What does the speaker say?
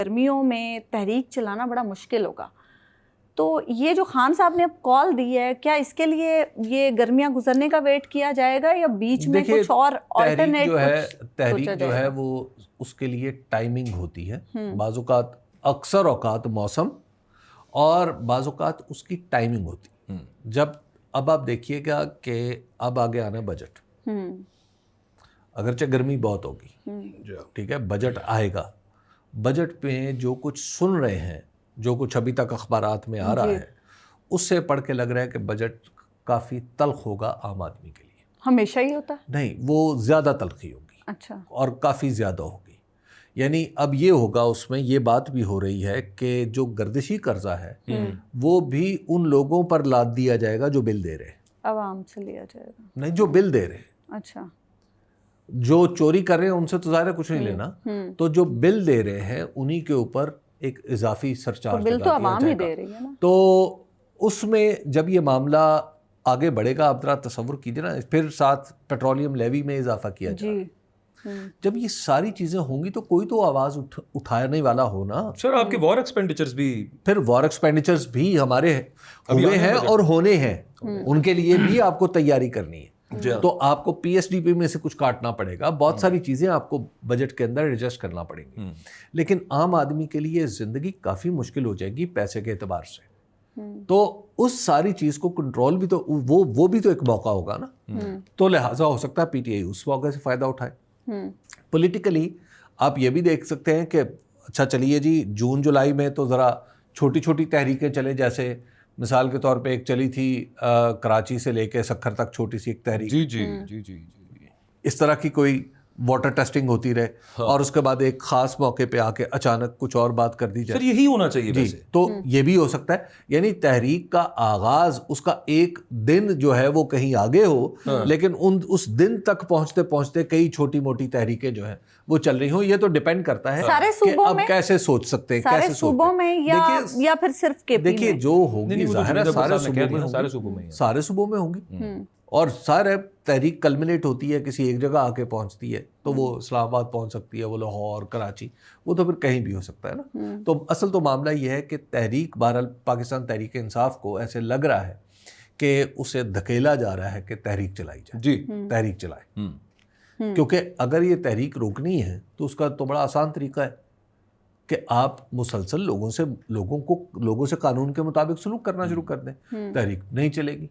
گرمیوں میں تحریک چلانا بڑا مشکل ہوگا، تو یہ جو خان صاحب نے اب کال دی ہے، کیا اس کے لیے یہ گرمیاں گزرنے کا ویٹ کیا جائے گا یا بیچ میں کچھ اور آلٹرنیٹ جو ہے تحریک جو ہے وہ اس کے لیے ٹائمنگ ہوتی ہے، بعض اوقات اکثر اوقات موسم اور بعض اوقات اس کی ٹائمنگ ہوتی ہے. جب اب آپ دیکھیے گا کہ اب آگے آنا بجٹ، اگرچہ گرمی بہت ہوگی، ٹھیک ہے، بجٹ آئے گا. بجٹ پہ جو کچھ سن رہے ہیں، جو کچھ ابھی تک اخبارات میں آ رہا ہے، اس سے پڑھ کے لگ رہا ہے کہ بجٹ کافی تلخ ہوگا عام آدمی کے لیے. ہمیشہ ہی ہوتا ہے؟ نہیں، وہ زیادہ تلخی ہوگی. اچھا. اور کافی زیادہ ہوگی. یعنی اب یہ ہوگا، اس میں یہ بات بھی ہو رہی ہے کہ جو گردشی قرضہ ہے وہ بھی ان لوگوں پر لاد دیا جائے گا جو بل دے رہے ہیں. عوام سے لیا جائے گا؟ نہیں، جو بل دے رہے ہیں. اچھا. جو چوری کر رہے ہیں ان سے تو ظاہر کچھ نہیں لینا، تو جو بل دے رہے ہیں انہی کے اوپر ایک اضافی سرچارج بل تو عوام ہی دے رہی ہے نا. تو اس میں جب یہ معاملہ آگے بڑھے گا، آپ ذرا تصور کیجیے نا، پھر ساتھ پیٹرولیم لیوی میں اضافہ کیا جائے. جب یہ ساری چیزیں ہوں گی تو کوئی تو آواز اٹھانے والا ہونا. سر آپ کے وار ایکسپینڈیچرز بھی، پھر وار ایکسپینڈیچرز بھی ہمارے ہوئے ہیں اور ہونے ہیں، ان کے لیے بھی آپ کو تیاری کرنی ہے. تو آپ کو پی ایس ڈی پی میں سے کچھ کاٹنا پڑے گا، بہت ساری چیزیں آپ کو بجٹ کے اندر ایڈجسٹ کرنا پڑیں گی. لیکن عام آدمی کے لیے زندگی کافی مشکل ہو جائے گی پیسے کے اعتبار سے. تو اس ساری چیز کو کنٹرول بھی تو وہ بھی تو ایک موقع ہوگا نا. تو لہٰذا ہو سکتا ہے پی ٹی آئی اس موقع سے فائدہ اٹھائے. پولیٹیکلی آپ یہ بھی دیکھ سکتے ہیں کہ اچھا چلیے جی، جون جولائی میں تو ذرا چھوٹی چھوٹی تحریکیں چلیں، جیسے مثال کے طور پہ ایک چلی تھی کراچی سے لے کے سکھر تک چھوٹی سی ایک تحریک. جی اس طرح کی کوئی واٹر ٹیسٹنگ ہوتی رہے، اور اس کے بعد ایک خاص موقع پہ آ کے اچانک کچھ اور بات کر دی جائے. سر یہی ہونا چاہیے جی. تو یہ بھی ہو سکتا ہے، یعنی تحریک کا آغاز، اس کا ایک دن جو ہے وہ کہیں آگے ہو، لیکن اس دن تک پہنچتے پہنچتے کئی چھوٹی موٹی تحریکیں جو ہیں وہ چل رہی ہوں. یہ تو ڈیپینڈ کرتا ہے کہ اب کیسے سوچ سکتے ہیں، سارے صوبوں میں یا پھر صرف کے پی میں. دیکھیے جو ہوگی ظاہر ہے سارے صوبوں میں ہوں گی. اور ظاہر ہے تحریک کلمنیٹ ہوتی ہے کسی ایک جگہ آ کے پہنچتی ہے، تو وہ اسلام آباد پہنچ سکتی ہے، وہ لاہور، کراچی، وہ تو پھر کہیں بھی ہو سکتا ہے نا. تو اصل تو معاملہ یہ ہے کہ تحریک بہرحال پاکستان تحریک انصاف کو ایسے لگ رہا ہے کہ اسے دھکیلا جا رہا ہے کہ تحریک چلائی جائے. جی تحریک چلائے، کیونکہ اگر یہ تحریک روکنی ہے تو اس کا تو بڑا آسان طریقہ ہے کہ آپ مسلسل لوگوں سے قانون کے مطابق سلوک کرنا شروع کر دیں. تحریک نہیں چلے گی.